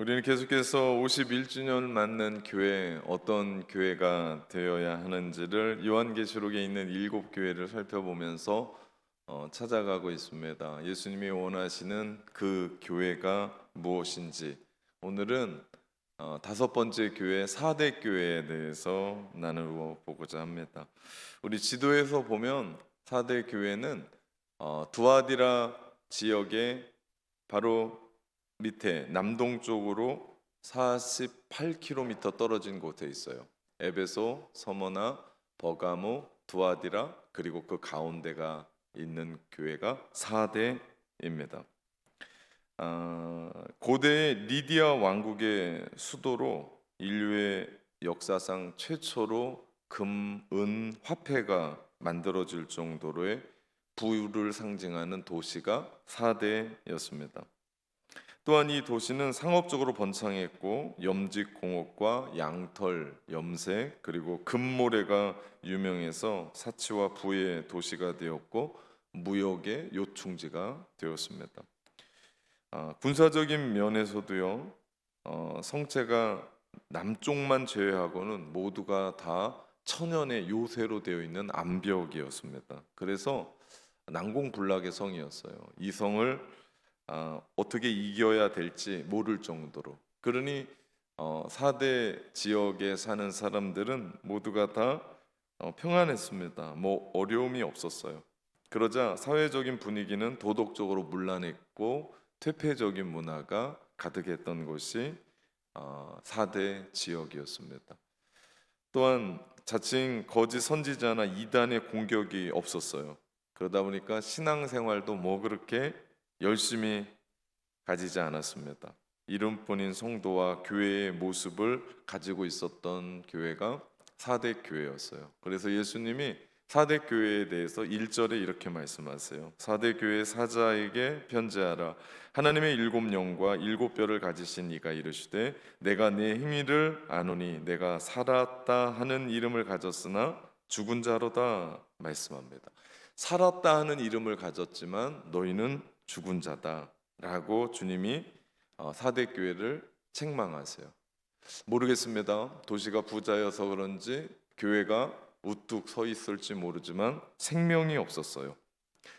우리는 계속해서 51주년을 맞는 교회, 어떤 교회가 되어야 하는지를 요한계시록에 있는 7교회를 살펴보면서 찾아가고 있습니다. 예수님이 원하시는 그 교회가 무엇인지, 오늘은 5번째 교회, 4대 교회에 대해서 나누어 보고자 합니다. 우리 지도에서 보면 4대 교회는 두아디라 지역에 바로 밑에 남동쪽으로 48km 떨어진 곳에 있어요. 에베소, 서머나, 버가모, 두아디라, 그리고 그 가운데가 있는 교회가 4대입니다. 고대 리디아 왕국의 수도로 인류의 역사상 최초로 금, 은, 화폐가 만들어질 정도로의 부를 상징하는 도시가 4대였습니다. 또한 이 도시는 상업적으로 번창했고 염직공업과 양털, 염색, 그리고 금모래가 유명해서 사치와 부의 도시가 되었고 무역의 요충지가 되었습니다. 군사적인 면에서도요, 성체가 남쪽만 제외하고는 모두가 다 천연의 요새로 되어 있는 암벽이었습니다. 그래서 난공불락의 성이었어요. 이 성을 어떻게 이겨야 될지 모를 정도로. 그러니 4대 지역에 사는 사람들은 모두가 다 평안했습니다. 뭐 어려움이 없었어요. 그러자 사회적인 분위기는 도덕적으로 문란했고 퇴폐적인 문화가 가득했던 곳이 4대 지역이었습니다. 또한 자칭 거짓 선지자나 이단의 공격이 없었어요. 그러다 보니까 신앙생활도 뭐 그렇게 열심히 가지지 않았습니다. 이름뿐인 성도와 교회의 모습을 가지고 있었던 교회가 4대 교회였어요. 그래서 예수님이 4대 교회에 대해서 1절에 이렇게 말씀하세요. 4대 교회 사자에게 편지하라. 하나님의 7영과 7뼈를 가지신 이가 이르시되 내가 내 행위를 아노니 내가 살았다 하는 이름을 가졌으나 죽은 자로다 말씀합니다. 살았다 하는 이름을 가졌지만 너희는 죽은 자다라고 주님이 4대 교회를 책망하세요. 모르겠습니다. 도시가 부자여서 그런지 교회가 우뚝 서 있을지 모르지만 생명이 없었어요.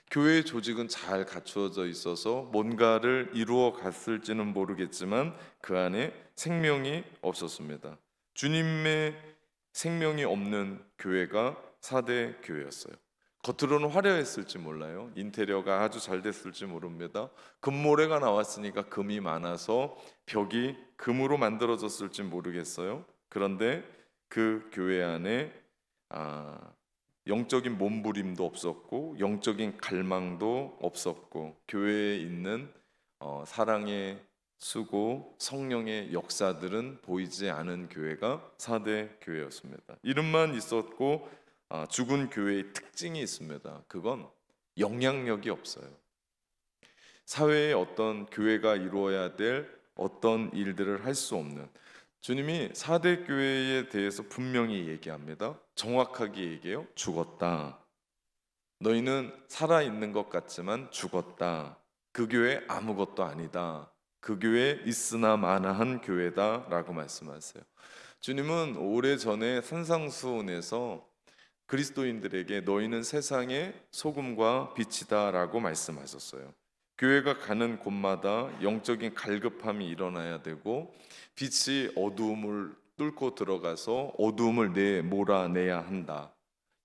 교회의 조직은 잘 갖추어져 있어서 뭔가를 이루어 갔을지는 모르겠지만 그 안에 생명이 없었습니다. 주님의 생명이 없는 교회가 4대 교회였어요. 겉으로는 화려했을지 몰라요. 인테리어가 아주 잘 됐을지 모릅니다. 금모래가 나왔으니까 금이 많아서 벽이 금으로 만들어졌을지 모르겠어요. 그런데 그 교회 안에 영적인 몸부림도 없었고 영적인 갈망도 없었고 교회에 있는 사랑의 수고, 성령의 역사들은 보이지 않은 교회가 4대 교회였습니다. 이름만 있었고 죽은 교회의 특징이 있습니다. 그건 영향력이 없어요. 사회에 어떤 교회가 이루어야 될 어떤 일들을 할 수 없는, 주님이 4대 교회에 대해서 분명히 얘기합니다. 정확하게 얘기해요. 죽었다. 너희는 살아있는 것 같지만 죽었다. 그 교회 아무것도 아니다. 그 교회 있으나 마나한 교회다 라고 말씀하세요. 주님은 오래전에 산상수훈에서 그리스도인들에게 너희는 세상의 소금과 빛이다 라고 말씀하셨어요. 교회가 가는 곳마다 영적인 갈급함이 일어나야 되고 빛이 어두움을 뚫고 들어가서 어두움을 몰아내야 한다.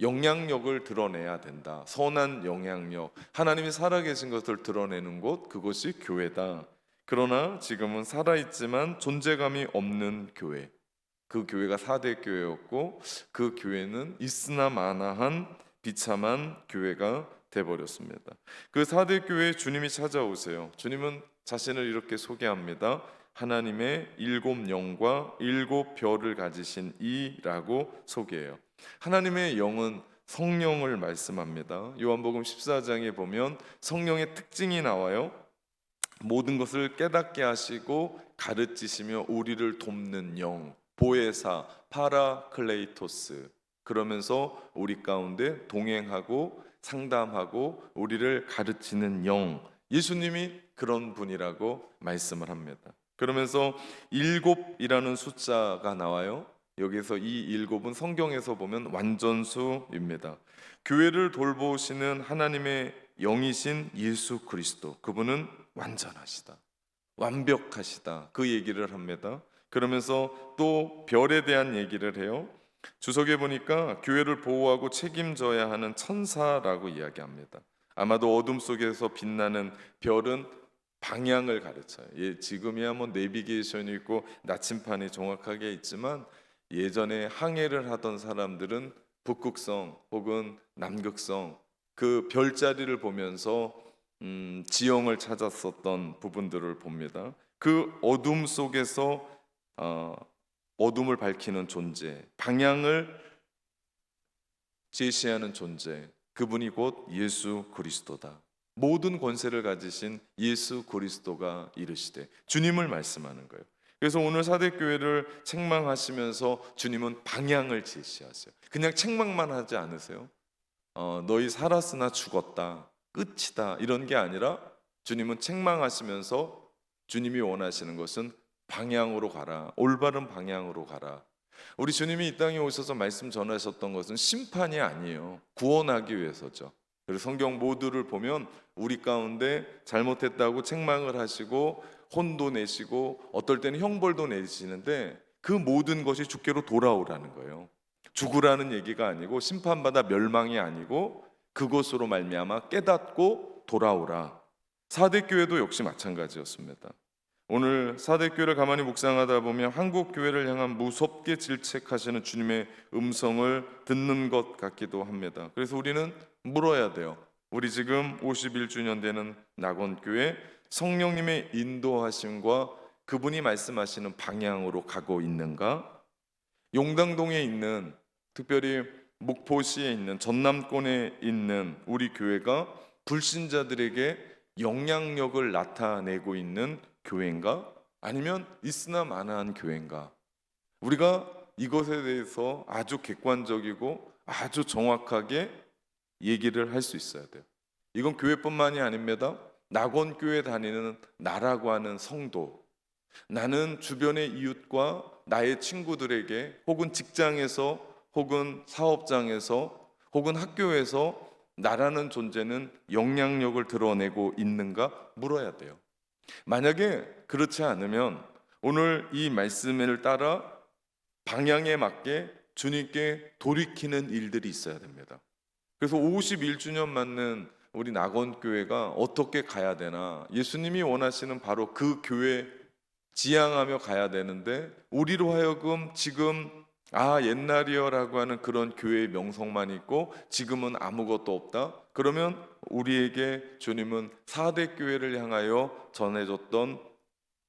영향력을 드러내야 된다. 선한 영향력, 하나님이 살아계신 것을 드러내는 곳, 그것이 교회다. 그러나 지금은 살아있지만 존재감이 없는 교회, 그 교회가 4대 교회였고 그 교회는 있으나 마나한 비참한 교회가 돼버렸습니다. 그 4대 교회에 주님이 찾아오세요. 주님은 자신을 이렇게 소개합니다. 하나님의 7영과 7벼를 가지신 이라고 소개해요. 하나님의 영은 성령을 말씀합니다. 요한복음 14장에 보면 성령의 특징이 나와요. 모든 것을 깨닫게 하시고 가르치시며 우리를 돕는 영, 보혜사, 파라클레이토스. 그러면서 우리 가운데 동행하고 상담하고 우리를 가르치는 영, 예수님이 그런 분이라고 말씀을 합니다. 그러면서 일곱이라는 숫자가 나와요. 여기서 이 일곱은 성경에서 보면 완전수입니다. 교회를 돌보시는 하나님의 영이신 예수 그리스도, 그분은 완전하시다, 완벽하시다, 그 얘기를 합니다. 그러면서 또 별에 대한 얘기를 해요. 주석에 보니까 교회를 보호하고 책임져야 하는 천사라고 이야기합니다. 아마도 어둠 속에서 빛나는 별은 방향을 가르쳐요. 지금이야 뭐 내비게이션이 있고 나침판이 정확하게 있지만 예전에 항해를 하던 사람들은 북극성 혹은 남극성 그 별자리를 보면서 지형을 찾았었던 부분들을 봅니다. 그 어둠 속에서 어둠을 밝히는 존재, 방향을 제시하는 존재, 그분이 곧 예수 그리스도다. 모든 권세를 가지신 예수 그리스도가 이르시되, 주님을 말씀하는 거예요. 그래서 오늘 사대교회를 책망하시면서 주님은 방향을 제시하세요. 그냥 책망만 하지 않으세요. 너희 살았으나 죽었다, 끝이다, 이런 게 아니라 주님은 책망하시면서 주님이 원하시는 것은 방향으로 가라, 올바른 방향으로 가라. 우리 주님이 이 땅에 오셔서 말씀 전하셨던 것은 심판이 아니에요. 구원하기 위해서죠. 그래서 성경 모두를 보면 우리 가운데 잘못했다고 책망을 하시고 혼도 내시고 어떨 때는 형벌도 내시는데 그 모든 것이 주께로 돌아오라는 거예요. 죽으라는 얘기가 아니고 심판받아 멸망이 아니고 그것으로 말미암아 깨닫고 돌아오라. 사대교회도 역시 마찬가지였습니다. 오늘 사대교회를 가만히 묵상하다 보면 한국 교회를 향한 무섭게 질책하시는 주님의 음성을 듣는 것 같기도 합니다. 그래서 우리는 물어야 돼요. 우리 지금 51주년 되는 낙원교회 성령님의 인도하심과 그분이 말씀하시는 방향으로 가고 있는가? 용당동에 있는, 특별히 목포시에 있는, 전남권에 있는 우리 교회가 불신자들에게 영향력을 나타내고 있는 교회인가? 아니면 있으나 마나한 교회인가? 우리가 이것에 대해서 아주 객관적이고 아주 정확하게 얘기를 할 수 있어야 돼요. 이건 교회뿐만이 아닙니다. 낙원교회 다니는 나라고 하는 성도, 나는 주변의 이웃과 나의 친구들에게 혹은 직장에서 혹은 사업장에서 혹은 학교에서 나라는 존재는 영향력을 드러내고 있는가 물어야 돼요. 만약에 그렇지 않으면 오늘 이 말씀을 따라 방향에 맞게 주님께 돌이키는 일들이 있어야 됩니다. 그래서 51주년 맞는 우리 낙원교회가 어떻게 가야 되나, 예수님이 원하시는 바로 그 교회 지향하며 가야 되는데 우리로 하여금 지금 옛날이여라고 하는 그런 교회의 명성만 있고 지금은 아무것도 없다. 그러면 우리에게 주님은 사대교회를 향하여 전해줬던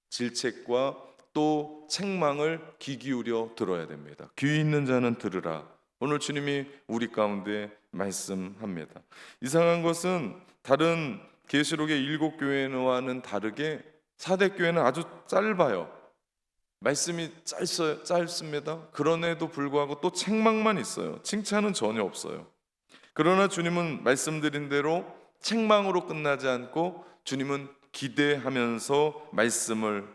질책과 또 책망을 귀 기울여 들어야 됩니다. 귀 있는 자는 들으라. 오늘 주님이 우리 가운데 말씀합니다. 이상한 것은 다른 계시록의 7교회와는 다르게 사대교회는 아주 짧아요. 말씀이 짧습니다. 그럼에도 불구하고 또 책망만 있어요. 칭찬은 전혀 없어요. 그러나 주님은 말씀드린 대로 책망으로 끝나지 않고 주님은 기대하면서 말씀을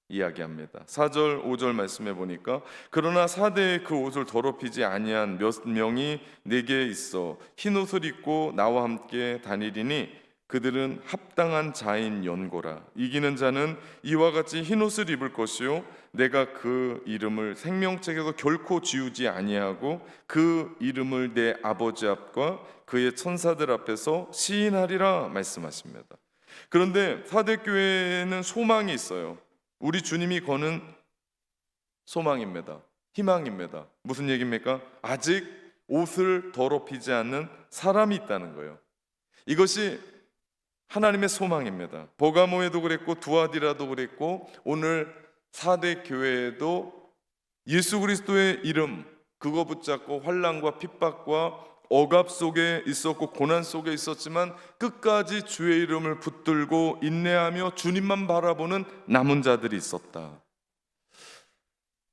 이야기합니다. 4절 5절 말씀해 보니까 그러나 사대의 그 옷을 더럽히지 아니한 몇 명이 내게 있어 흰 옷을 입고 나와 함께 다니리니 그들은 합당한 자인 연고라. 이기는 자는 이와 같이 흰 옷을 입을 것이요 내가 그 이름을 생명책에서 결코 지우지 아니하고 그 이름을 내 아버지 앞과 그의 천사들 앞에서 시인하리라 말씀하십니다. 그런데 사대교회에는 소망이 있어요. 우리 주님이 거는 소망입니다. 희망입니다. 무슨 얘기입니까? 아직 옷을 더럽히지 않는 사람이 있다는 거예요. 이것이 하나님의 소망입니다. 버가모에도 그랬고 두아디라도 그랬고 오늘 사대교회에도 예수 그리스도의 이름 그거 붙잡고 환난과 핍박과 억압 속에 있었고 고난 속에 있었지만 끝까지 주의 이름을 붙들고 인내하며 주님만 바라보는 남은 자들이 있었다.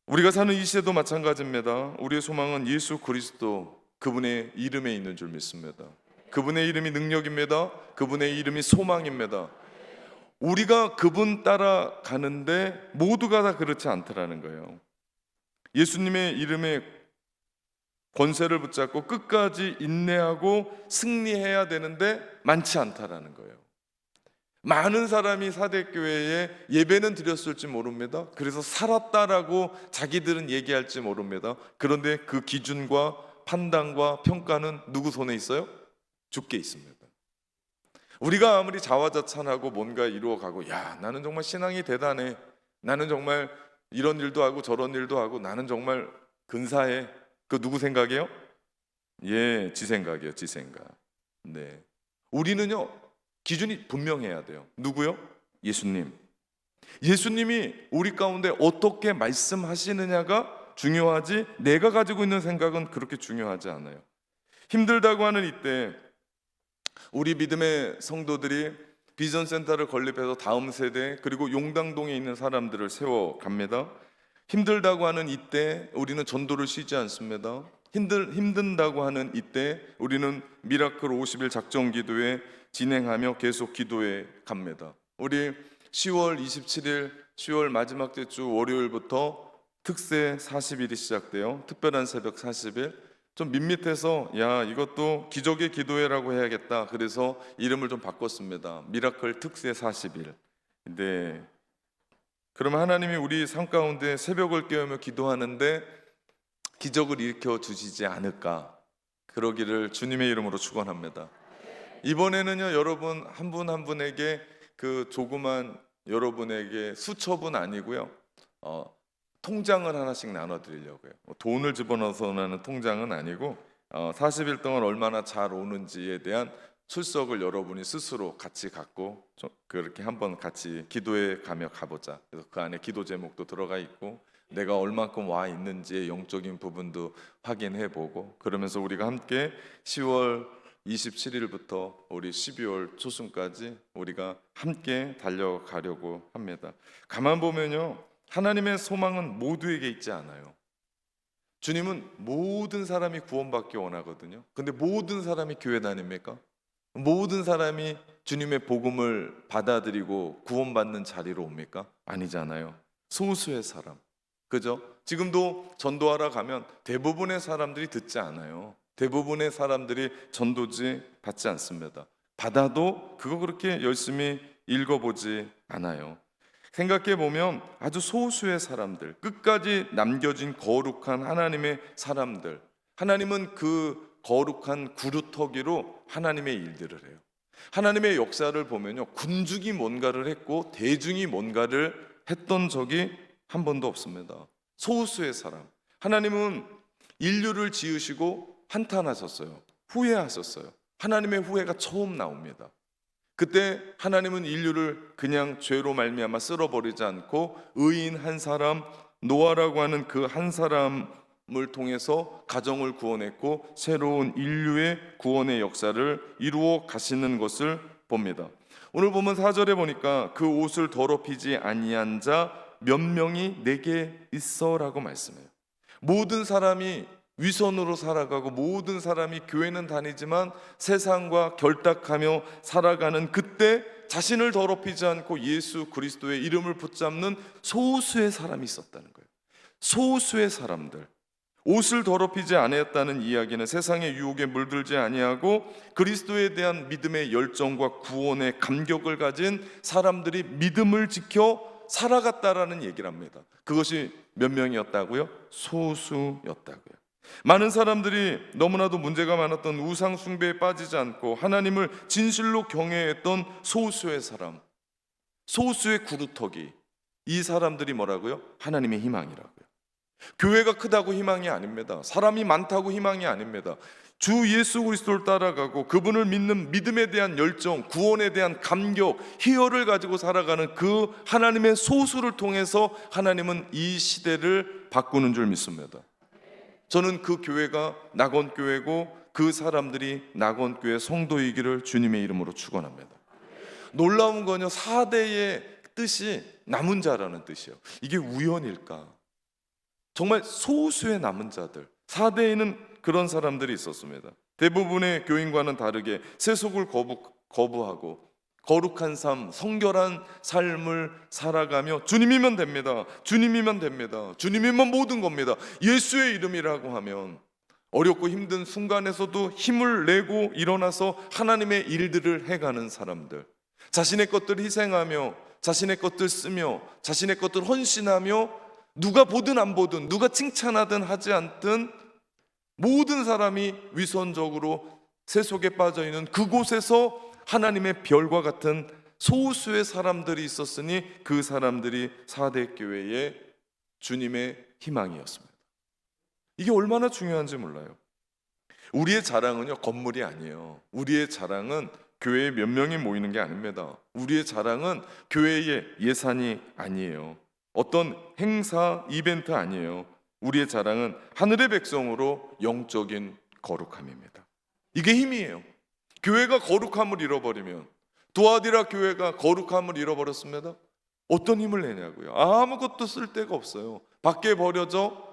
우리가 사는 이 시대도 마찬가지입니다. 우리의 소망은 예수 그리스도 그분의 이름에 있는 줄 믿습니다. 그분의 이름이 능력입니다. 그분의 이름이 소망입니다. 우리가 그분 따라가는데 모두가 다 그렇지 않더라는 거예요. 예수님의 이름에 권세를 붙잡고 끝까지 인내하고 승리해야 되는데 많지 않다라는 거예요. 많은 사람이 사대교회에 예배는 드렸을지 모릅니다. 그래서 살았다라고 자기들은 얘기할지 모릅니다. 그런데 그 기준과 판단과 평가는 누구 손에 있어요? 주께 있습니다. 우리가 아무리 자화자찬하고 뭔가 이루어가고, 야, 나는 정말 신앙이 대단해, 나는 정말 이런 일도 하고 저런 일도 하고, 나는 정말 근사해. 그 누구 생각이에요? 예, 지 생각이에요. 지 생각. 네, 우리는요 기준이 분명해야 돼요. 누구요? 예수님. 예수님이 우리 가운데 어떻게 말씀하시느냐가 중요하지, 내가 가지고 있는 생각은 그렇게 중요하지 않아요. 힘들다고 하는 이때 우리 믿음의 성도들이 비전센터를 건립해서 다음 세대 그리고 용당동에 있는 사람들을 세워갑니다. 힘들다고 하는 이때 우리는 전도를 쉬지 않습니다. 힘든다고 하는 이때 우리는 미라클 50일 작정 기도회 진행하며 계속 기도해 갑니다. 우리 10월 27일 10월 마지막 주 월요일부터 특세 40일이 시작돼요. 특별한 새벽 40일. 좀 밋밋해서 야, 이것도 기적의 기도회라고 해야겠다. 그래서 이름을 좀 바꿨습니다. 미라클 특세 40일. 네. 그러면 하나님이 우리 삶 가운데 새벽을 깨우며 기도하는데 기적을 일으켜 주시지 않을까, 그러기를 주님의 이름으로 축원합니다. 이번에는요 여러분 한 분 한 분에게 그 조그만 여러분에게 수첩은 아니고요, 통장을 하나씩 나눠드리려고요. 돈을 집어넣어서 나는 통장은 아니고 40일 동안 얼마나 잘 오는지에 대한 출석을 여러분이 스스로 같이 갖고 그렇게 한번 같이 기도에 가보자. 그래서 그 안에 기도 제목도 들어가 있고 내가 얼만큼 와 있는지의 영적인 부분도 확인해 보고, 그러면서 우리가 함께 10월 27일부터 우리 12월 초순까지 우리가 함께 달려가려고 합니다. 가만 보면요, 하나님의 소망은 모두에게 있지 않아요. 주님은 모든 사람이 구원받기 원하거든요. 근데 모든 사람이 교회 다닙니까? 모든 사람이 주님의 복음을 받아들이고 구원받는 자리로 옵니까? 아니잖아요. 소수의 사람, 그죠? 지금도 전도하러 가면 대부분의 사람들이 듣지 않아요. 대부분의 사람들이 전도지 받지 않습니다. 받아도 그거 그렇게 열심히 읽어보지 않아요. 생각해 보면 아주 소수의 사람들, 끝까지 남겨진 거룩한 하나님의 사람들, 하나님은 그 거룩한 구루터기로 하나님의 일들을 해요. 하나님의 역사를 보면요, 군중이 뭔가를 했고 대중이 뭔가를 했던 적이 한 번도 없습니다. 소수의 사람. 하나님은 인류를 지으시고 한탄하셨어요. 후회하셨어요. 하나님의 후회가 처음 나옵니다. 그때 하나님은 인류를 그냥 죄로 말미암아 쓸어버리지 않고 의인 한 사람, 노아라고 하는 그 한 사람을 통해서 가정을 구원했고 새로운 인류의 구원의 역사를 이루어 가시는 것을 봅니다. 오늘 보면 4절에 보니까 그 옷을 더럽히지 아니한 자 몇 명이 내게 있어라고 말씀해요. 모든 사람이 위선으로 살아가고 모든 사람이 교회는 다니지만 세상과 결탁하며 살아가는 그때 자신을 더럽히지 않고 예수 그리스도의 이름을 붙잡는 소수의 사람이 있었다는 거예요. 소수의 사람들. 옷을 더럽히지 아니했다는 이야기는 세상의 유혹에 물들지 아니하고 그리스도에 대한 믿음의 열정과 구원의 감격을 가진 사람들이 믿음을 지켜 살아갔다라는 얘기를 합니다. 그것이 몇 명이었다고요? 소수였다고요. 많은 사람들이 너무나도 문제가 많았던 우상 숭배에 빠지지 않고 하나님을 진실로 경외했던 소수의 사람, 소수의 구루터기, 이 사람들이 뭐라고요? 하나님의 희망이라고요. 교회가 크다고 희망이 아닙니다. 사람이 많다고 희망이 아닙니다. 주 예수 그리스도를 따라가고 그분을 믿는 믿음에 대한 열정, 구원에 대한 감격, 희열을 가지고 살아가는 그 하나님의 소수를 통해서 하나님은 이 시대를 바꾸는 줄 믿습니다. 저는 그 교회가 낙원교회고 그 사람들이 낙원교회 성도이기를 주님의 이름으로 축원합니다. 놀라운 건요, 4대의 뜻이 남은 자라는 뜻이에요. 이게 우연일까? 정말 소수의 남은 자들, 4대에는 그런 사람들이 있었습니다. 대부분의 교인과는 다르게 세속을 거부하고 거룩한 삶, 성결한 삶을 살아가며 주님이면 됩니다. 주님이면 됩니다. 주님이면 모든 겁니다. 예수의 이름이라고 하면 어렵고 힘든 순간에서도 힘을 내고 일어나서 하나님의 일들을 해가는 사람들, 자신의 것들 희생하며 자신의 것들 쓰며 자신의 것들 헌신하며 누가 보든 안 보든 누가 칭찬하든 하지 않든 모든 사람이 위선적으로 세속에 빠져있는 그곳에서 하나님의 별과 같은 소수의 사람들이 있었으니 그 사람들이 사대 교회의 주님의 희망이었습니다. 이게 얼마나 중요한지 몰라요. 우리의 자랑은요, 건물이 아니에요. 우리의 자랑은 교회에 몇 명이 모이는 게 아닙니다. 우리의 자랑은 교회의 예산이 아니에요. 어떤 행사, 이벤트 아니에요. 우리의 자랑은 하늘의 백성으로 영적인 거룩함입니다. 이게 힘이에요. 교회가 거룩함을 잃어버리면, 도아디라 교회가 거룩함을 잃어버렸습니다. 어떤 힘을 내냐고요? 아무것도 쓸 데가 없어요. 밖에 버려져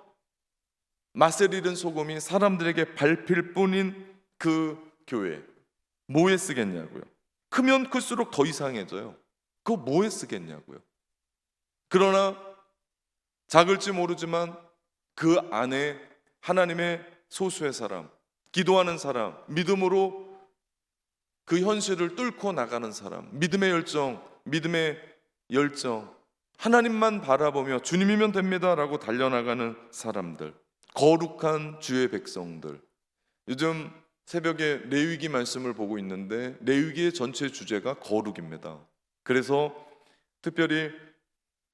맛을 잃은 소금이 사람들에게 밟힐 뿐인 그 교회, 뭐에 쓰겠냐고요? 크면 클수록 더 이상해져요. 그거 뭐에 쓰겠냐고요? 그러나 작을지 모르지만 그 안에 하나님의 소수의 사람, 기도하는 사람, 믿음으로 그 현실을 뚫고 나가는 사람, 믿음의 열정, 하나님만 바라보며 주님이면 됩니다라고 달려나가는 사람들, 거룩한 주의 백성들. 요즘 새벽에 레위기 말씀을 보고 있는데 레위기의 전체 주제가 거룩입니다. 그래서 특별히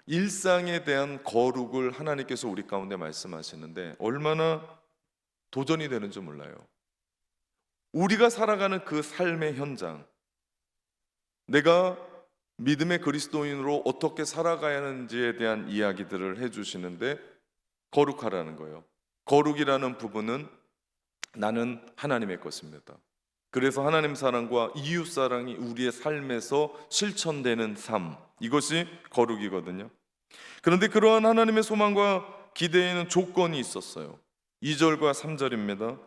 일상에 대한 거룩을 하나님께서 우리 가운데 말씀하시는데 얼마나 도전이 되는지 몰라요. 우리가 살아가는 그 삶의 현장, 내가 믿음의 그리스도인으로 어떻게 살아가야 하는지에 대한 이야기들을 해주시는데 거룩하라는 거예요. 거룩이라는 부분은 나는 하나님의 것입니다. 그래서 하나님 사랑과 이웃 사랑이 우리의 삶에서 실천되는 삶, 이것이 거룩이거든요. 그런데 그러한 하나님의 소망과 기대에는 조건이 있었어요. 2절과 3절입니다.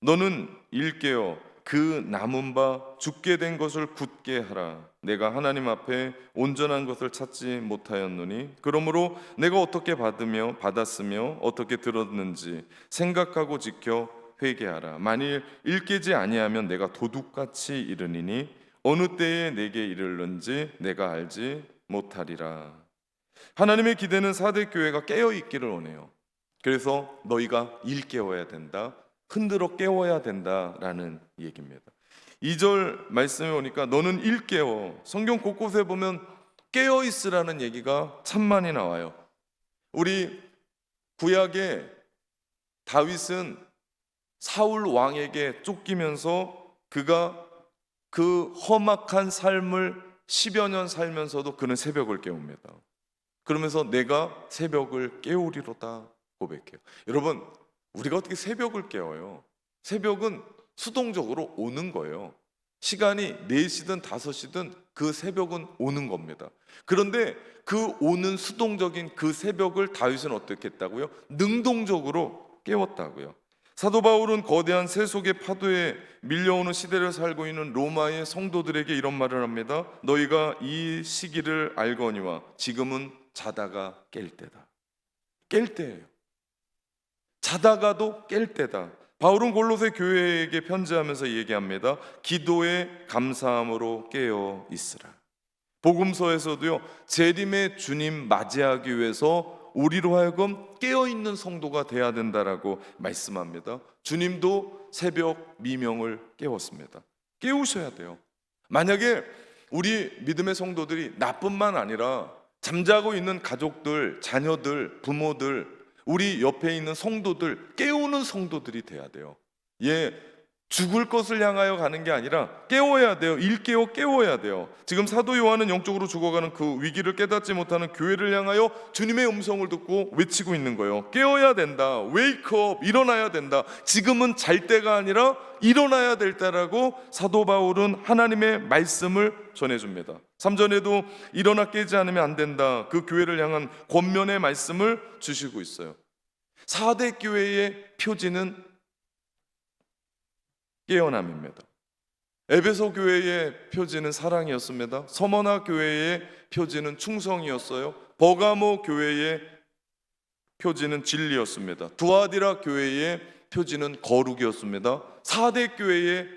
너는 일깨어 그 남은 바 죽게 된 것을 굳게 하라. 내가 하나님 앞에 온전한 것을 찾지 못하였노니 그러므로 내가 어떻게 받았으며 어떻게 들었는지 생각하고 지켜 회개하라. 만일 일깨지 아니하면 내가 도둑같이 이르니니 어느 때에 내게 이르는지 내가 알지 못하리라. 하나님의 기대는 사대 교회가 깨어 있기를 원해요. 그래서 너희가 일깨워야 된다, 흔들어 깨워야 된다라는 얘기입니다. 2절 말씀에 보니까 너는 일깨워. 성경 곳곳에 보면 깨어 있으라는 얘기가 참 많이 나와요. 우리 구약에 다윗은 사울 왕에게 쫓기면서 그가 그 험악한 삶을 10여 년 살면서도 그는 새벽을 깨웁니다. 그러면서 내가 새벽을 깨우리로다 고백해요. 여러분, 우리가 어떻게 새벽을 깨워요? 새벽은 수동적으로 오는 거예요. 시간이 4시든 5시든 그 새벽은 오는 겁니다. 그런데 그 오는 수동적인 그 새벽을 다윗은 어떻게 했다고요? 능동적으로 깨웠다고요. 사도 바울은 거대한 세속의 파도에 밀려오는 시대를 살고 있는 로마의 성도들에게 이런 말을 합니다. 너희가 이 시기를 알거니와 지금은 자다가 깰 때다. 깰 때예요. 자다가도 깰 때다. 바울은 골로새 교회에게 편지하면서 얘기합니다. 기도에 감사함으로 깨어 있으라. 복음서에서도요, 재림의 주님 맞이하기 위해서 우리로 하여금 깨어있는 성도가 돼야 된다라고 말씀합니다. 주님도 새벽 미명을 깨웠습니다. 깨우셔야 돼요. 만약에 우리 믿음의 성도들이 나뿐만 아니라 잠자고 있는 가족들, 자녀들, 부모들, 우리 옆에 있는 성도들, 깨우는 성도들이 돼야 돼요. 죽을 것을 향하여 가는 게 아니라 깨워야 돼요. 일깨워 깨워야 돼요. 지금 사도 요한은 영적으로 죽어가는 그 위기를 깨닫지 못하는 교회를 향하여 주님의 음성을 듣고 외치고 있는 거예요. 깨워야 된다. 웨이크업, 일어나야 된다. 지금은 잘 때가 아니라 일어나야 될 때라고 사도 바울은 하나님의 말씀을 전해줍니다. 3절에도 일어나 깨지 않으면 안 된다. 그 교회를 향한 권면의 말씀을 주시고 있어요. 4대 교회의 표지는 깨어남입니다. 에베소 교회의 표지는 사랑이었습니다. 서머나 교회의 표지는 충성이었어요. 버가모 교회의 표지는 진리였습니다. 두아디라 교회의 표지는 거룩이었습니다. 사대 교회의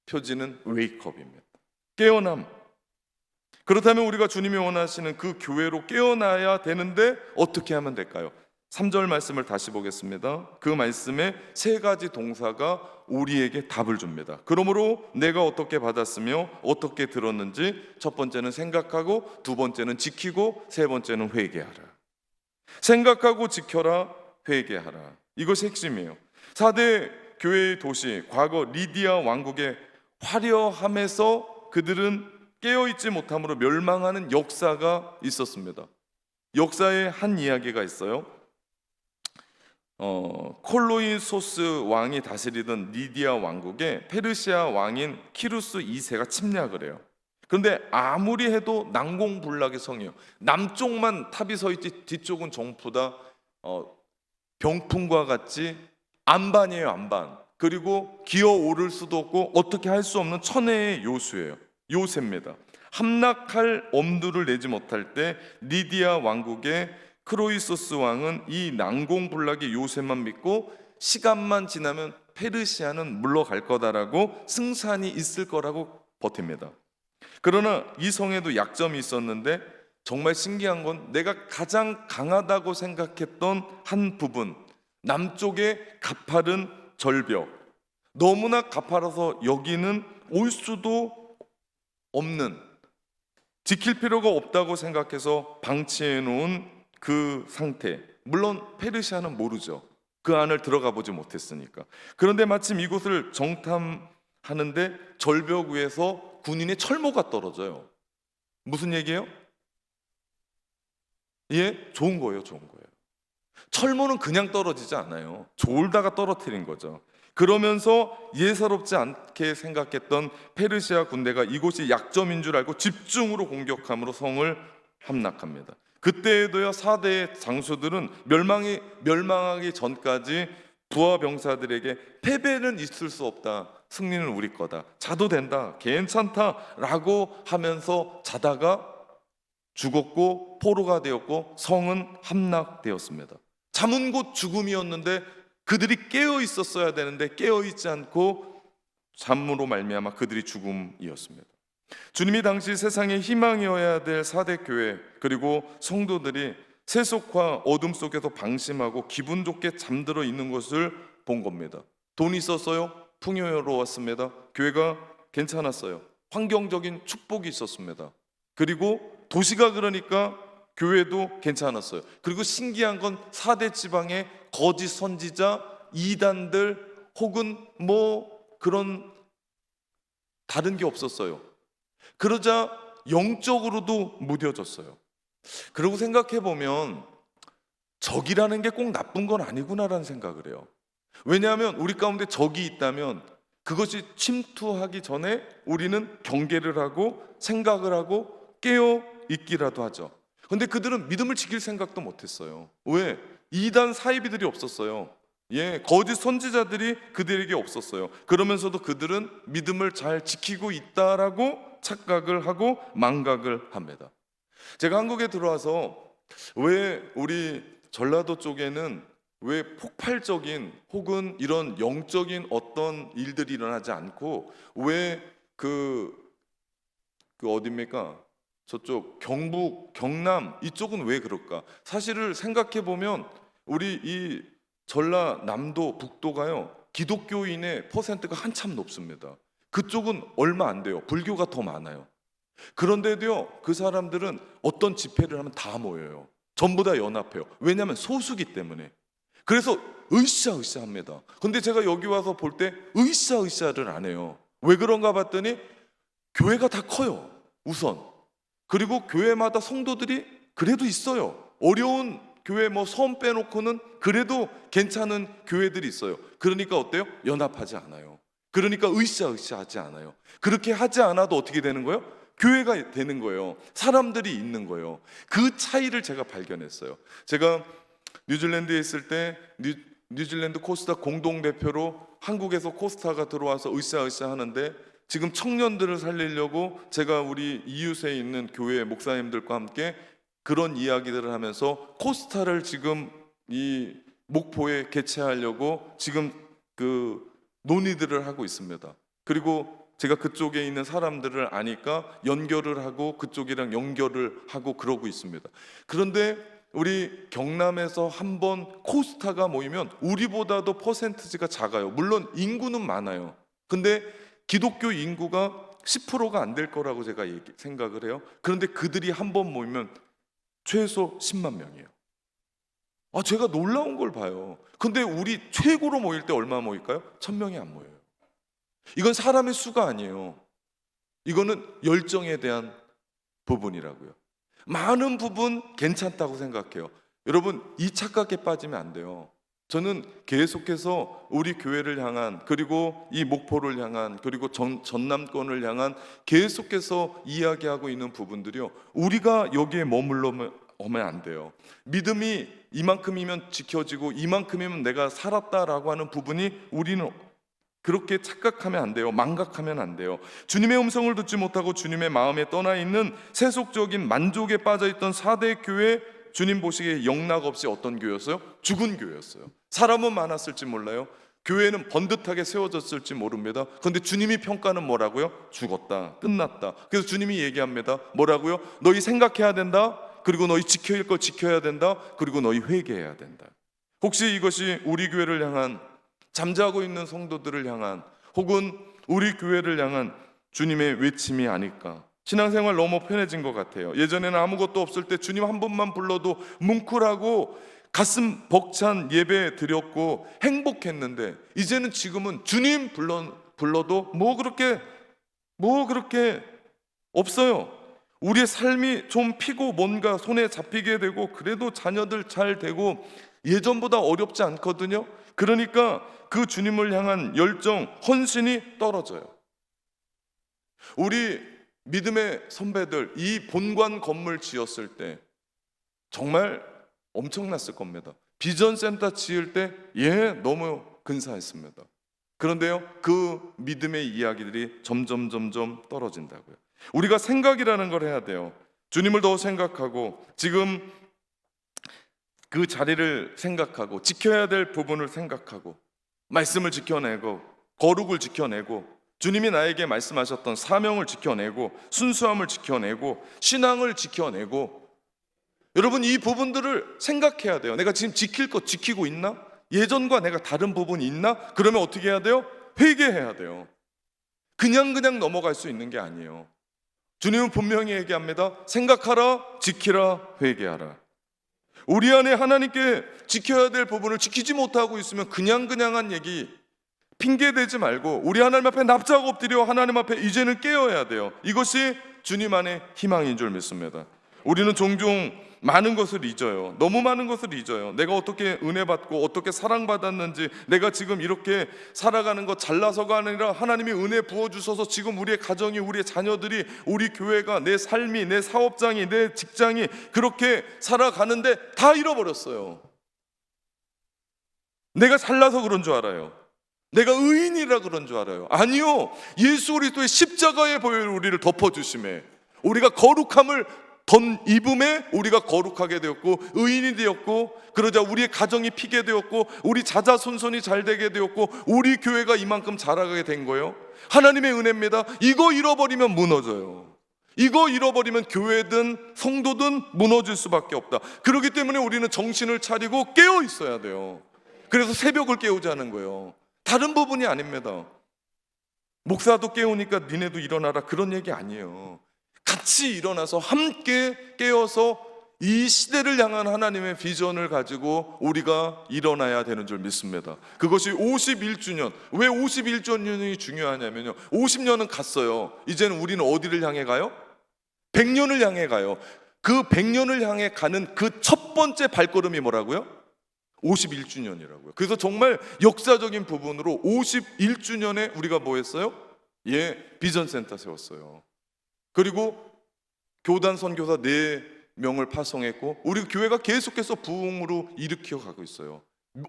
표지는 웨이크업입니다. 깨어남. 그렇다면 우리가 주님이 원하시는 그 교회로 깨어나야 되는데 어떻게 하면 될까요? 3절 말씀을 다시 보겠습니다. 그 말씀에 세 가지 동사가 우리에게 답을 줍니다. 그러므로 내가 어떻게 받았으며 어떻게 들었는지 첫 번째는 생각하고, 두 번째는 지키고, 세 번째는 회개하라. 생각하고 지켜라, 회개하라. 이것이 핵심이에요. 4대 교회의 도시, 과거 리디아 왕국의 화려함에서 그들은 깨어있지 못함으로 멸망하는 역사가 있었습니다. 역사에 한 이야기가 있어요. 콜로이소스 왕이 다스리던 리디아 왕국에 페르시아 왕인 키루스 2세가 침략을 해요. 그런데 아무리 해도 난공불락의 성이에요. 남쪽만 탑이 서 있지 뒤쪽은 전부 다 병풍과 같이 안반이에요, 안반. 그리고 기어오를 수도 없고 어떻게 할 수 없는 천혜의 요새입니다. 함락할 엄두를 내지 못할 때 리디아 왕국의 크로이소스 왕은 이 난공불락의 요새만 믿고 시간만 지나면 페르시아는 물러갈 거다라고 승산이 있을 거라고 버팁니다. 그러나 이 성에도 약점이 있었는데 정말 신기한 건 내가 가장 강하다고 생각했던 한 부분, 남쪽의 가파른 절벽, 너무나 가파라서 여기는 올 수도 없는, 지킬 필요가 없다고 생각해서 방치해 놓은 그 상태. 물론 페르시아는 모르죠. 그 안을 들어가 보지 못했으니까. 그런데 마침 이곳을 정탐하는데 절벽 위에서 군인의 철모가 떨어져요. 무슨 얘기예요? 예, 좋은 거예요, 좋은 거예요. 철모는 그냥 떨어지지 않아요. 졸다가 떨어뜨린 거죠. 그러면서 예사롭지 않게 생각했던 페르시아 군대가 이곳이 약점인 줄 알고 집중으로 공격함으로 성을 함락합니다. 그때에도요, 4대의 장수들은 멸망하기 전까지 부하 병사들에게 패배는 있을 수 없다, 승리는 우리 거다, 자도 된다, 괜찮다라고 하면서 자다가 죽었고 포로가 되었고 성은 함락되었습니다. 잠은 곧 죽음이었는데 그들이 깨어 있었어야 되는데 깨어 있지 않고 잠으로 말미암아 그들이 죽음이었습니다. 주님이 당시 세상의 희망이어야 될 4대 교회 그리고 성도들이 세속과 어둠 속에서 방심하고 기분 좋게 잠들어 있는 것을 본 겁니다. 돈이 있었어요. 풍요로웠습니다. 교회가 괜찮았어요. 환경적인 축복이 있었습니다. 그리고 도시가 그러니까 교회도 괜찮았어요. 그리고 신기한 건 4대 지방의 거짓 선지자, 이단들 혹은 뭐 그런 다른 게 없었어요. 그러자 영적으로도 무뎌졌어요. 그리고 생각해 보면 적이라는 게 꼭 나쁜 건 아니구나라는 생각을 해요. 왜냐하면 우리 가운데 적이 있다면 그것이 침투하기 전에 우리는 경계를 하고 생각을 하고 깨어 있기라도 하죠. 그런데 그들은 믿음을 지킬 생각도 못했어요. 왜? 이단 사이비들이 없었어요. 거짓 선지자들이 그들에게 없었어요. 그러면서도 그들은 믿음을 잘 지키고 있다라고 착각을 하고 망각을 합니다. 제가 한국에 들어와서 왜 우리 전라도 쪽에는 왜 폭발적인 혹은 이런 영적인 어떤 일들이 일어나지 않고 왜 그 어디입니까? 저쪽 경북, 경남 이쪽은 왜 그럴까? 사실을 생각해 보면 우리 이 전라남도, 북도가요 기독교인의 퍼센트가 한참 높습니다. 그쪽은 얼마 안 돼요. 불교가 더 많아요. 그런데도요 그 사람들은 어떤 집회를 하면 다 모여요. 전부 다 연합해요. 왜냐하면 소수기 때문에. 그래서 으쌰으쌰합니다. 근데 제가 여기 와서 볼 때 으쌰으쌰를 안 해요. 왜 그런가 봤더니 교회가 다 커요, 우선. 그리고 교회마다 성도들이 그래도 있어요. 어려운 교회 뭐 섬 빼놓고는 그래도 괜찮은 교회들이 있어요. 그러니까 어때요? 연합하지 않아요. 그러니까 으쌰으쌰하지 않아요. 그렇게 하지 않아도 어떻게 되는 거예요? 교회가 되는 거예요. 사람들이 있는 거예요. 그 차이를 제가 발견했어요. 제가 뉴질랜드에 있을 때 뉴질랜드 코스닥 공동대표로 한국에서 코스타가 들어와서 으쌰으쌰 하는데 지금 청년들을 살리려고 제가 우리 이웃에 있는 교회 목사님들과 함께 그런 이야기들을 하면서 코스타를 지금 이 목포에 개최하려고 지금 그 논의들을 하고 있습니다. 그리고 제가 그쪽에 있는 사람들을 아니까 연결을 하고 그쪽이랑 연결을 하고 그러고 있습니다. 그런데 우리 경남에서 한번 코스타가 모이면 우리보다도 퍼센티지가 작아요. 물론 인구는 많아요. 근데 기독교 인구가 10%가 안 될 거라고 제가 생각을 해요. 그런데 그들이 한번 모이면 최소 10만 명이에요. 제가 놀라운 걸 봐요. 근데 우리 최고로 모일 때 얼마 모일까요? 1000명이 안 모여요. 이건 사람의 수가 아니에요. 이거는 열정에 대한 부분이라고요. 많은 부분 괜찮다고 생각해요. 여러분, 이 착각에 빠지면 안 돼요. 저는 계속해서 우리 교회를 향한, 그리고 이 목포를 향한, 그리고 전남권을 향한 계속해서 이야기하고 있는 부분들이요, 우리가 여기에 머물러면 안 돼요. 믿음이 이만큼이면 지켜지고 이만큼이면 내가 살았다라고 하는 부분이 우리는 그렇게 착각하면 안 돼요. 망각하면 안 돼요. 주님의 음성을 듣지 못하고 주님의 마음에 떠나 있는 세속적인 만족에 빠져 있던 4대 교회, 주님 보시기에 영락 없이 어떤 교회였어요? 죽은 교회였어요. 사람은 많았을지 몰라요. 교회는 번듯하게 세워졌을지 모릅니다. 그런데 주님이 평가는 뭐라고요? 죽었다, 끝났다. 그래서 주님이 얘기합니다. 뭐라고요? 너희 생각해야 된다. 그리고 너희 지켜야 할 걸 지켜야 된다. 그리고 너희 회개해야 된다. 혹시 이것이 우리 교회를 향한, 잠자고 있는 성도들을 향한, 혹은 우리 교회를 향한 주님의 외침이 아닐까? 신앙생활 너무 편해진 것 같아요. 예전에는 아무것도 없을 때 주님 한 번만 불러도 뭉클하고 가슴 벅찬 예배 드렸고 행복했는데, 이제는 지금은 주님 불러도 뭐 그렇게 없어요. 우리의 삶이 좀 피고 뭔가 손에 잡히게 되고 그래도 자녀들 잘 되고 예전보다 어렵지 않거든요. 그러니까 그 주님을 향한 열정, 헌신이 떨어져요. 우리 믿음의 선배들 이 본관 건물 지었을 때 정말 엄청났을 겁니다. 비전센터 지을 때 너무 근사했습니다. 그런데요, 그 믿음의 이야기들이 점점 떨어진다고요. 우리가 생각이라는 걸 해야 돼요. 주님을 더 생각하고, 지금 그 자리를 생각하고, 지켜야 될 부분을 생각하고, 말씀을 지켜내고, 거룩을 지켜내고, 주님이 나에게 말씀하셨던 사명을 지켜내고, 순수함을 지켜내고, 신앙을 지켜내고, 여러분 이 부분들을 생각해야 돼요. 내가 지금 지킬 것 지키고 있나? 예전과 내가 다른 부분이 있나? 그러면 어떻게 해야 돼요? 회개해야 돼요. 그냥 넘어갈 수 있는 게 아니에요. 주님은 분명히 얘기합니다. 생각하라, 지키라, 회개하라. 우리 안에 하나님께 지켜야 될 부분을 지키지 못하고 있으면 그냥한 얘기, 핑계대지 말고 우리 하나님 앞에 납작 엎드려 하나님 앞에 이제는 깨어야 돼요. 이것이 주님 안에 희망인 줄 믿습니다. 우리는 종종 많은 것을 잊어요. 너무 많은 것을 잊어요. 내가 어떻게 은혜 받고 어떻게 사랑받았는지, 내가 지금 이렇게 살아가는 것 잘나서가 아니라 하나님이 은혜 부어주셔서 지금 우리의 가정이, 우리의 자녀들이, 우리 교회가, 내 삶이, 내 사업장이, 내 직장이 그렇게 살아가는데 다 잃어버렸어요. 내가 잘나서 그런 줄 알아요. 내가 의인이라 그런 줄 알아요. 아니요, 예수 그리스도의 십자가의 보혈 우리를 덮어주심에, 우리가 거룩함을 입음에 우리가 거룩하게 되었고 의인이 되었고, 그러자 우리의 가정이 피게 되었고 우리 자자손손이 잘 되게 되었고 우리 교회가 이만큼 자라게 된 거예요. 하나님의 은혜입니다. 이거 잃어버리면 무너져요. 이거 잃어버리면 교회든 성도든 무너질 수밖에 없다. 그렇기 때문에 우리는 정신을 차리고 깨어 있어야 돼요. 그래서 새벽을 깨우자는 거예요. 다른 부분이 아닙니다. 목사도 깨우니까 니네도 일어나라, 그런 얘기 아니에요. 같이 일어나서 함께 깨어서 이 시대를 향한 하나님의 비전을 가지고 우리가 일어나야 되는 줄 믿습니다. 그것이 51주년. 왜 51주년이 중요하냐면요, 50년은 갔어요. 이제는 우리는 어디를 향해 가요? 100년을 향해 가요. 그 100년을 향해 가는 그 첫 번째 발걸음이 뭐라고요? 51주년이라고요. 그래서 정말 역사적인 부분으로 51주년에 우리가 뭐 했어요? 비전센터 세웠어요. 그리고 교단 선교사 4명을 파송했고 우리 교회가 계속해서 부흥으로 일으켜 가고 있어요.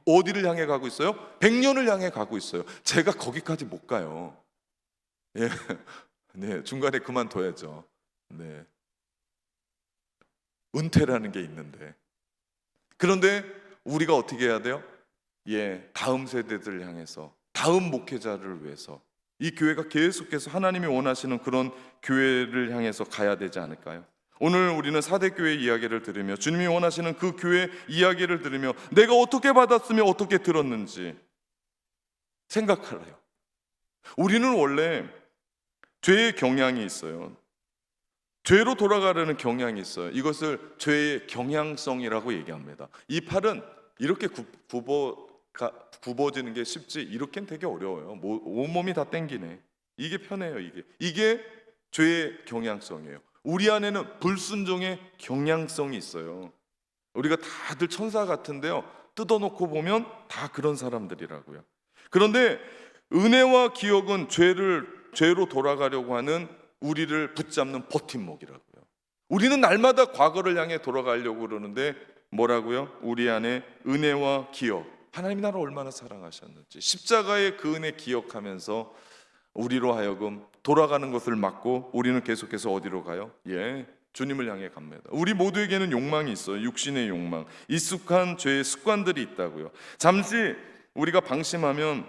어디를 향해 가고 있어요? 100년을 향해 가고 있어요. 제가 거기까지 못 가요. 예. 네, 중간에 그만둬야죠. 네. 은퇴라는 게 있는데. 그런데 우리가 어떻게 해야 돼요? 예, 다음 세대들을 향해서, 다음 목회자를 위해서 이 교회가 계속해서 하나님이 원하시는 그런 교회를 향해서 가야 되지 않을까요? 오늘 우리는 사대교회 이야기를 들으며 주님이 원하시는 그 교회 이야기를 들으며 내가 어떻게 받았으며 어떻게 들었는지 생각하래요. 우리는 원래 죄의 경향이 있어요. 죄로 돌아가려는 경향이 있어요. 이것을 죄의 경향성이라고 얘기합니다. 이 팔은 이렇게 굽어지는 게 쉽지 이렇게는 되게 어려워요. 온몸이 다 땡기네. 이게 편해요. 이게 죄의 경향성이에요. 우리 안에는 불순종의 경향성이 있어요. 우리가 다들 천사 같은데요, 뜯어놓고 보면 다 그런 사람들이라고요. 그런데 은혜와 기억은 죄로 돌아가려고 하는 우리를 붙잡는 버팀목이라고요. 우리는 날마다 과거를 향해 돌아가려고 그러는데 뭐라고요? 우리 안에 은혜와 기억, 하나님이 나를 얼마나 사랑하셨는지 십자가의 그 은혜 기억하면서 우리로 하여금 돌아가는 것을 막고 우리는 계속해서 어디로 가요? 예, 주님을 향해 갑니다. 우리 모두에게는 욕망이 있어요. 육신의 욕망, 익숙한 죄의 습관들이 있다고요. 잠시 우리가 방심하면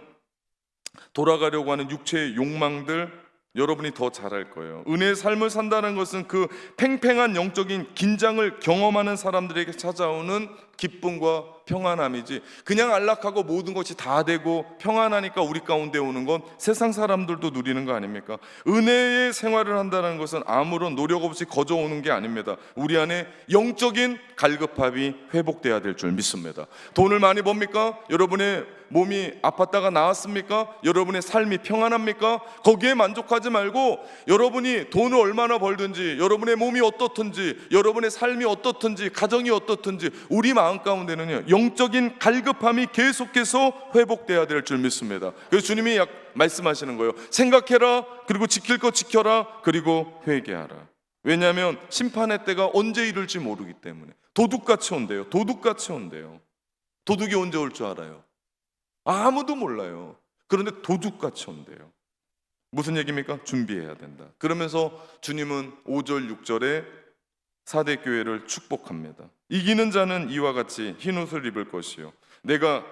돌아가려고 하는 육체의 욕망들 여러분이 더 잘할 거예요. 은혜의 삶을 산다는 것은 그 팽팽한 영적인 긴장을 경험하는 사람들에게 찾아오는 기쁨과 평안함이지, 그냥 안락하고 모든 것이 다 되고 평안하니까 우리 가운데 오는 건 세상 사람들도 누리는 거 아닙니까? 은혜의 생활을 한다는 것은 아무런 노력 없이 거저 오는 게 아닙니다. 우리 안에 영적인 갈급함이 회복돼야 될 줄 믿습니다. 돈을 많이 법니까? 여러분의 몸이 아팠다가 나았습니까? 여러분의 삶이 평안합니까? 거기에 만족하지 말고 여러분이 돈을 얼마나 벌든지, 여러분의 몸이 어떻든지, 여러분의 삶이 어떻든지, 가정이 어떻든지 우리 마음 가운데는요, 영적인 갈급함이 계속해서 회복돼야 될 줄 믿습니다. 그래서 주님이 말씀하시는 거예요. 생각해라, 그리고 지킬 거 지켜라, 그리고 회개하라. 왜냐하면 심판의 때가 언제 이를지 모르기 때문에. 도둑같이 온대요. 도둑같이 온대요. 도둑이 언제 올 줄 알아요? 아무도 몰라요. 그런데 도둑같이 온대요. 무슨 얘기입니까? 준비해야 된다. 그러면서 주님은 5절 6절에 사대교회를 축복합니다. 이기는 자는 이와 같이 흰 옷을 입을 것이요, 내가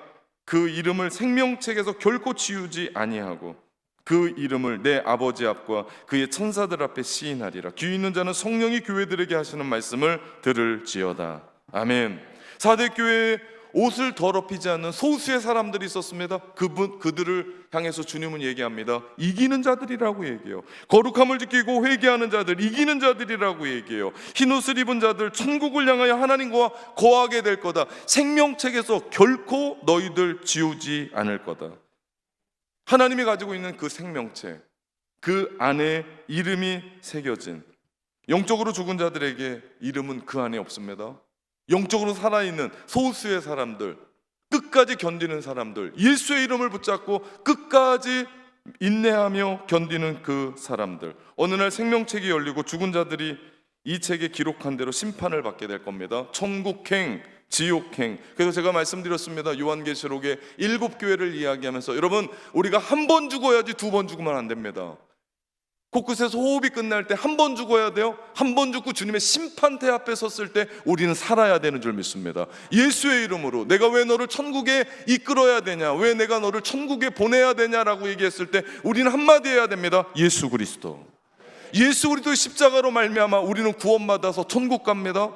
그 이름을 생명책에서 결코 지우지 아니하고 그 이름을 내 아버지 앞과 그의 천사들 앞에 시인하리라. 귀 있는 자는 성령이 교회들에게 하시는 말씀을 들을지어다. 아멘. 사대교회에 옷을 더럽히지 않는 소수의 사람들이 있었습니다. 그들을 향해서 주님은 얘기합니다. 이기는 자들이라고 얘기해요. 거룩함을 지키고 회개하는 자들, 이기는 자들이라고 얘기해요. 흰옷을 입은 자들, 천국을 향하여 하나님과 거하게 될 거다. 생명책에서 결코 너희들 지우지 않을 거다. 하나님이 가지고 있는 그 생명책, 그 안에 이름이 새겨진, 영적으로 죽은 자들에게 이름은 그 안에 없습니다. 영적으로 살아있는 소수의 사람들, 끝까지 견디는 사람들, 예수의 이름을 붙잡고 끝까지 인내하며 견디는 그 사람들, 어느 날 생명책이 열리고 죽은 자들이 이 책에 기록한 대로 심판을 받게 될 겁니다. 천국행, 지옥행. 그래서 제가 말씀드렸습니다. 요한계시록의 7교회를 이야기하면서, 여러분, 우리가 한 번 죽어야지 2번 죽으면 안 됩니다. 코끝에서 호흡이 끝날 때 한 번 죽어야 돼요. 한 번 죽고 주님의 심판대 앞에 섰을 때 우리는 살아야 되는 줄 믿습니다. 예수의 이름으로 내가 왜 너를 천국에 이끌어야 되냐, 왜 내가 너를 천국에 보내야 되냐라고 얘기했을 때 우리는 한마디 해야 됩니다. 예수 그리스도. 예수 그리스도의 십자가로 말미암아 우리는 구원받아서 천국 갑니다.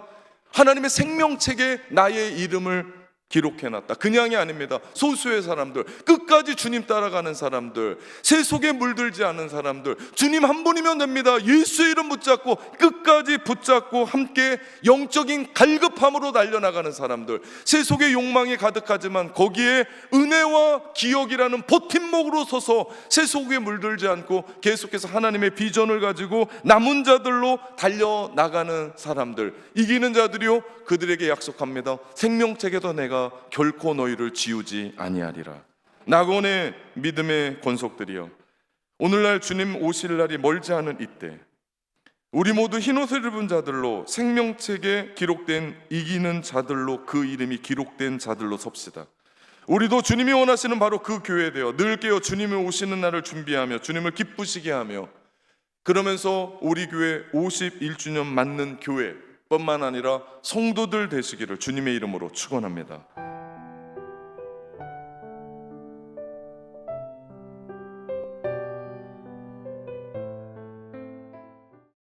하나님의 생명책에 나의 이름을 기록해놨다. 그냥이 아닙니다. 소수의 사람들, 끝까지 주님 따라가는 사람들, 새 속에 물들지 않은 사람들, 주님 한 분이면 됩니다. 예수의 이름 붙잡고 끝까지 붙잡고 함께 영적인 갈급함으로 달려나가는 사람들, 새 속에 욕망이 가득하지만 거기에 은혜와 기억이라는 버팀목으로 서서 새 속에 물들지 않고 계속해서 하나님의 비전을 가지고 남은 자들로 달려나가는 사람들, 이기는 자들이요, 그들에게 약속합니다. 생명책에도 내가 결코 너희를 지우지 아니하리라. 낙원의 믿음의 권속들이여, 오늘날 주님 오실 날이 멀지 않은 이때 우리 모두 흰옷을 입은 자들로, 생명책에 기록된 이기는 자들로, 그 이름이 기록된 자들로 섭시다. 우리도 주님이 원하시는 바로 그 교회 되어 늘 깨어 주님이 오시는 날을 준비하며 주님을 기쁘시게 하며, 그러면서 우리 교회 51주년 맞는 교회 뿐만 아니라 성도들 되시기를 주님의 이름으로 축원합니다.